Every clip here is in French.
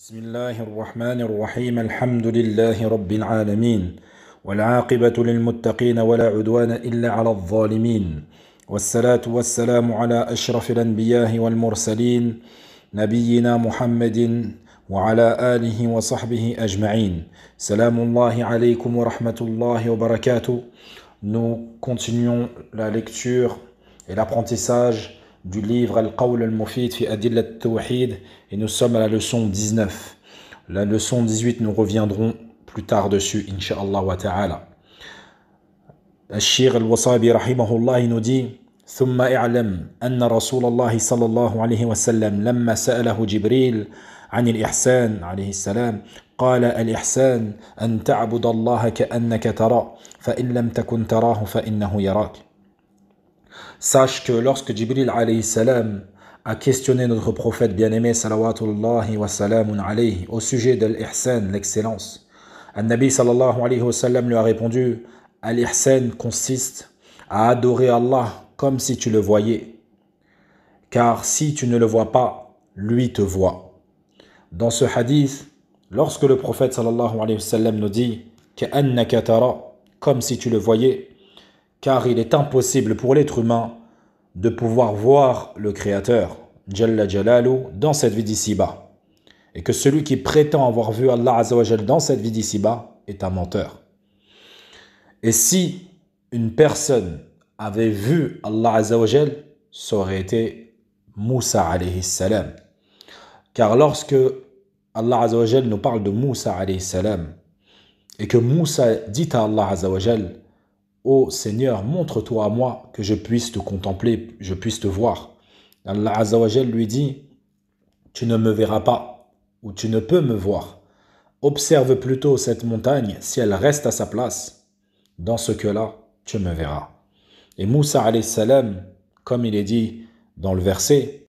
بسم الله الرحمن الرحيم الحمد لله رب العالمين والعاقبة للمتقين ولا عدوان إلا على الظالمين والصلاة والسلام على أشرف الأنبياء والمرسلين نبينا محمد وعلى آله وصحبه أجمعين سلام الله عليكم ورحمة الله وبركاته. Nous continuons la lecture et l'apprentissage du livre Al-Qawl al-Mufid fi Adillat al-Tawhid et nous sommes à la leçon 19. La leçon 18, nous reviendrons plus tard dessus, Inch'Allah wa ta'ala. Al-Shir al-Wasabi rahimahullah, il nous dit ثم اعلم أن رسول الله صلى الله عليه وسلم لما سأله جبريل عن الإحسان عليه السلام قال الإحسان أن تعبد الله كأنك تراه فإن لم تكن تراه فإنه يراك. Sache que lorsque Jibril alayhi salam a questionné notre prophète bien-aimé salawatullahi wa salamun alayhi au sujet de l'ihsan, l'excellence, An-Nabi sallallahu alayhi wa sallam lui a répondu: Al-ihsan consiste à adorer Allah comme si tu le voyais, car si tu ne le vois pas, lui te voit. Dans ce hadith, lorsque le prophète sallallahu alayhi wa sallam nous dit ka'annaka tara, comme si tu le voyais, car il est impossible pour l'être humain de pouvoir voir le Créateur, Jalla Jalalu, dans cette vie d'ici-bas. Et que celui qui prétend avoir vu Allah Azza wa Jal dans cette vie d'ici-bas est un menteur. Et si une personne avait vu Allah Azza wa Jal, ça aurait été Moussa alayhi salam. Car lorsque Allah Azza wa Jal nous parle de Moussa alayhi salam, et que Moussa dit à Allah Azza wa Jal: Ô Seigneur, montre-toi à moi que je puisse te contempler, je puisse te voir. Allah Azza wa Jal lui dit: tu ne me verras pas, ou tu ne peux me voir. Observe plutôt cette montagne, si elle reste à sa place, dans ce cas-là, tu me verras. Et Moussa alayhi salam, comme il est dit dans le verset,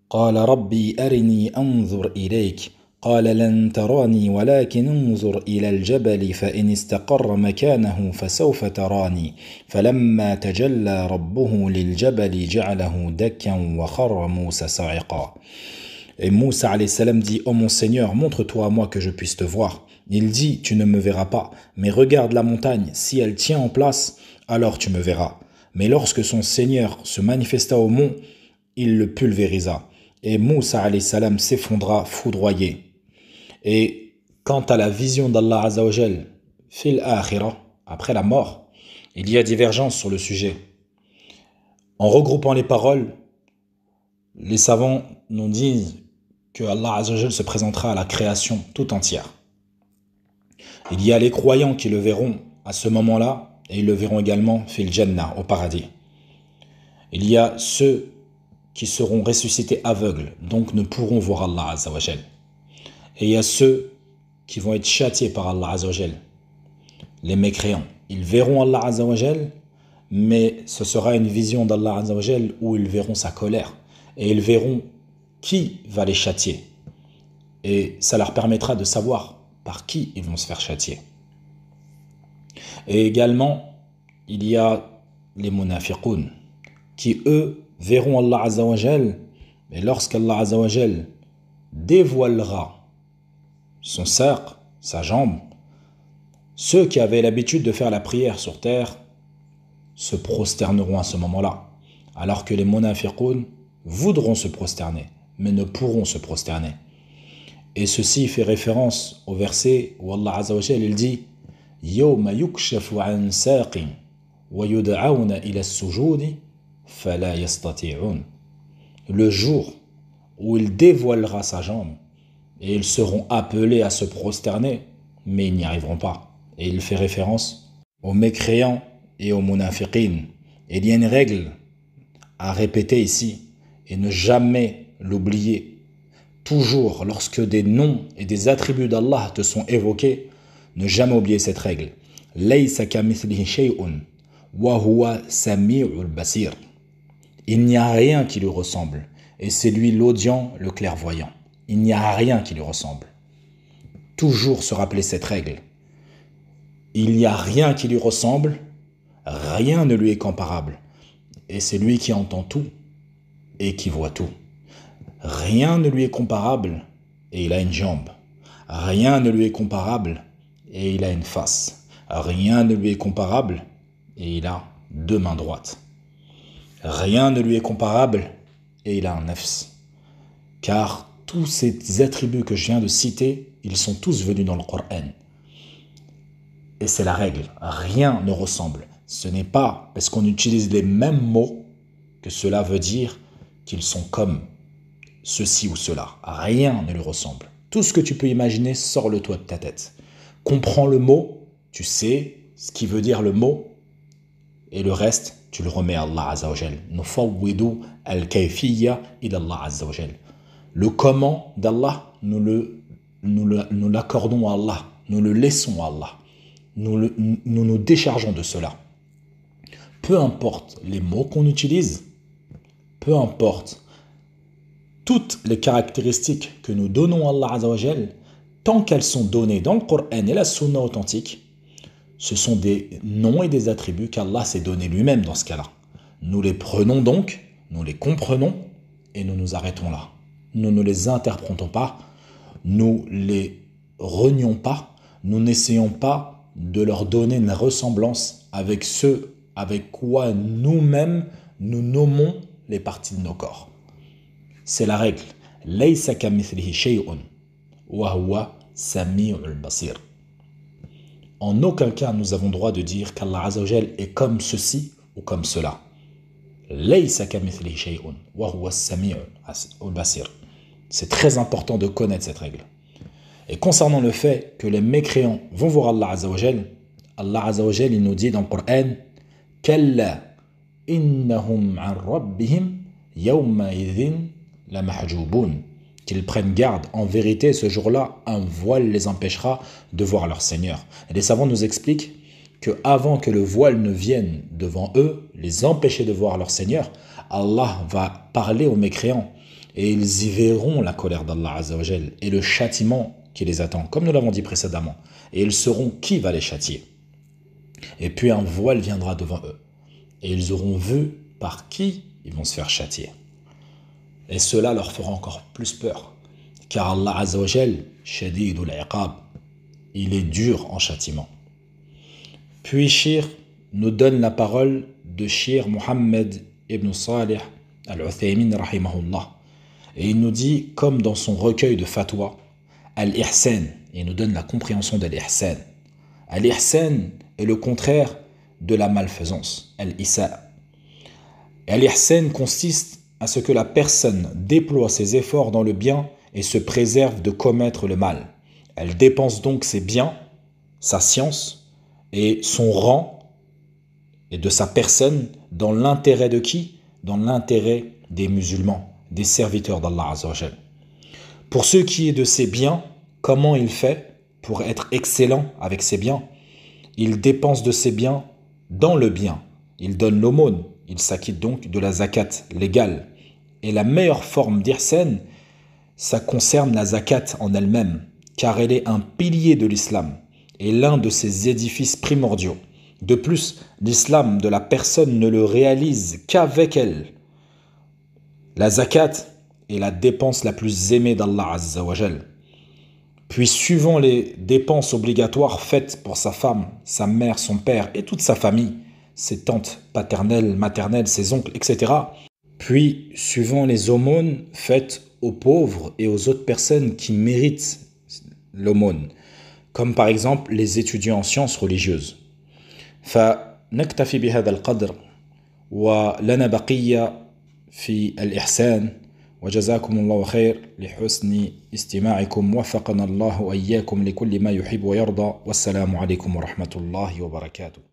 قال ربي أرني أنظر إليك قال لن تراني ولكن انظر إلى الجبل فإن استقر مكانه فسوف تراني فلما تجلى ربه للجبل جعله دكا وخر موسى صاعقا. Et Moussa alayhi salam dit: Ô mon Seigneur, montre-toi à moi que je puisse te voir. Il dit: tu ne me verras pas, mais regarde la montagne, si elle tient en place, alors tu me verras. Mais lorsque son Seigneur se manifesta au mont, il le pulvérisa. Et Moussa alayhi salam s'effondra foudroyé. Et quant à la vision d'Allah Azza wa Jal, fil akhirah, après la mort, il y a divergence sur le sujet. En regroupant les paroles, les savants nous disent que Allah Azza wa Jal se présentera à la création tout entière. Il y a les croyants qui le verront à ce moment-là, et ils le verront également fil Jannah, au paradis. Il y a ceux qui seront ressuscités aveugles, donc ne pourront voir Allah Azza wa Jal. Et il y a ceux qui vont être châtiés par Allah Azza wa Jal, les mécréants. Ils verront Allah Azza wa Jal, mais ce sera une vision d'Allah Azza wa Jal où ils verront sa colère. Et ils verront qui va les châtier. Et ça leur permettra de savoir par qui ils vont se faire châtier. Et également, il y a les munafiqoun, qui eux verront Allah Azza wa Jal, mais lorsqu'Allah Azza wa Jal dévoilera son saq, sa jambe, ceux qui avaient l'habitude de faire la prière sur terre se prosterneront à ce moment-là, alors que les munafiqoun voudront se prosterner, mais ne pourront se prosterner. Et ceci fait référence au verset où Allah Azza wa Jal il dit: Yawma yukshafu an saqin wa yud'auna ila as-sujudi fala yastati'un. Le jour où il dévoilera sa jambe et ils seront appelés à se prosterner, mais ils n'y arriveront pas. Et il fait référence aux mécréants et aux munafiqin. Et il y a une règle à répéter ici et ne jamais l'oublier. Toujours, lorsque des noms et des attributs d'Allah te sont évoqués, ne jamais oublier cette règle. Laysa kamithlihi shay'un wa huwa sami'ul basir. Il n'y a rien qui lui ressemble, et c'est lui l'audient, le clairvoyant. Il n'y a rien qui lui ressemble. Toujours se rappeler cette règle. Il n'y a rien qui lui ressemble, rien ne lui est comparable. Et c'est lui qui entend tout et qui voit tout. Rien ne lui est comparable et il a une jambe. Rien ne lui est comparable et il a une face. Rien ne lui est comparable et il a deux mains droites. Rien ne lui est comparable et il a un nafs. Car tous ces attributs que je viens de citer, ils sont tous venus dans le Coran. Et c'est la règle, rien ne ressemble. Ce n'est pas parce qu'on utilise les mêmes mots que cela veut dire qu'ils sont comme ceci ou cela. Rien ne lui ressemble. Tout ce que tu peux imaginer, sors-le toi de ta tête. Comprends le mot, tu sais ce qui veut dire le mot, et le reste, tu le remets à Allah Azza wa Jal. Nufawwidu al-kayfiyya ila Allah Azza wa Jal. Le comment d'Allah, nous l'accordons à Allah, nous le laissons à Allah. Nous déchargeons de cela. Peu importe les mots qu'on utilise, peu importe toutes les caractéristiques que nous donnons à Allah Azza wa Jal, tant qu'elles sont données dans le Coran et la Sunna authentique, ce sont des noms et des attributs qu'Allah s'est donné lui-même dans ce cas-là. Nous les prenons donc, nous les comprenons et nous nous arrêtons là. Nous ne les interprétons pas, nous les renions pas, nous n'essayons pas de leur donner une ressemblance avec ce avec quoi nous-mêmes nous nommons les parties de nos corps. C'est la règle. Laysa kamithlihi shay'un wa huwa sami'ul basir. En aucun cas nous avons droit de dire qu'Allah Azza wa Jal est comme ceci ou comme cela. Laysa kamithlihi shay'un wa huwa sami'ul basir. C'est très important de connaître cette règle. Et concernant le fait que les mécréants vont voir Allah Azza wa Jal, Allah Azza wa Jal, il nous dit dans le Coran Kalla innahum an rabbihim yawma idhin la mahjubun. Qu'ils prennent garde, en vérité, ce jour-là, un voile les empêchera de voir leur Seigneur. Et les savants nous expliquent que avant que le voile ne vienne devant eux, les empêcher de voir leur Seigneur, Allah va parler aux mécréants et ils y verront la colère d'Allah Azza wa Jal et le châtiment qui les attend, comme nous l'avons dit précédemment. Et ils sauront qui va les châtier. Et puis un voile viendra devant eux. Et ils auront vu par qui ils vont se faire châtier. Et cela leur fera encore plus peur. Car Allah Azza wa Jal, shadidul iqab, il est dur en châtiment. Puis Shir nous donne la parole de Shir Mohammed ibn Salih al-Uthaymin rahimahullah. Et il nous dit, comme dans son recueil de fatwa, Al-Ihsan, il nous donne la compréhension de l'Ihsan. Al-Ihsan est le contraire de la malfaisance, Al-Isa. Al-Ihsan consiste à ce que la personne déploie ses efforts dans le bien et se préserve de commettre le mal. Elle dépense donc ses biens, sa science et son rang et de sa personne dans l'intérêt de qui? Dans l'intérêt des musulmans, des serviteurs d'Allah Azza wa Jal. Pour ce qui est de ses biens, comment il fait pour être excellent avec ses biens? Il dépense de ses biens dans le bien. Il donne l'aumône. Il s'acquitte donc de la zakat légale. Et la meilleure forme d'ihsan, ça concerne la zakat en elle-même, car elle est un pilier de l'islam et l'un de ses édifices primordiaux. De plus, l'islam de la personne ne le réalise qu'avec elle. La zakat est la dépense la plus aimée d'Allah Azza wa Jal. Puis suivant les dépenses obligatoires faites pour sa femme, sa mère, son père et toute sa famille, ses tantes paternelles, maternelles, ses oncles, etc. Puis suivant les aumônes faites aux pauvres et aux autres personnes qui méritent l'aumône, comme par exemple les étudiants en sciences religieuses. فنكتفي بهذا القدر ولنا بقية في الإحسان وجزاكم الله خير لحسن استماعكم وفقنا الله وإياكم لكل ما يحب ويرضى والسلام عليكم ورحمة الله وبركاته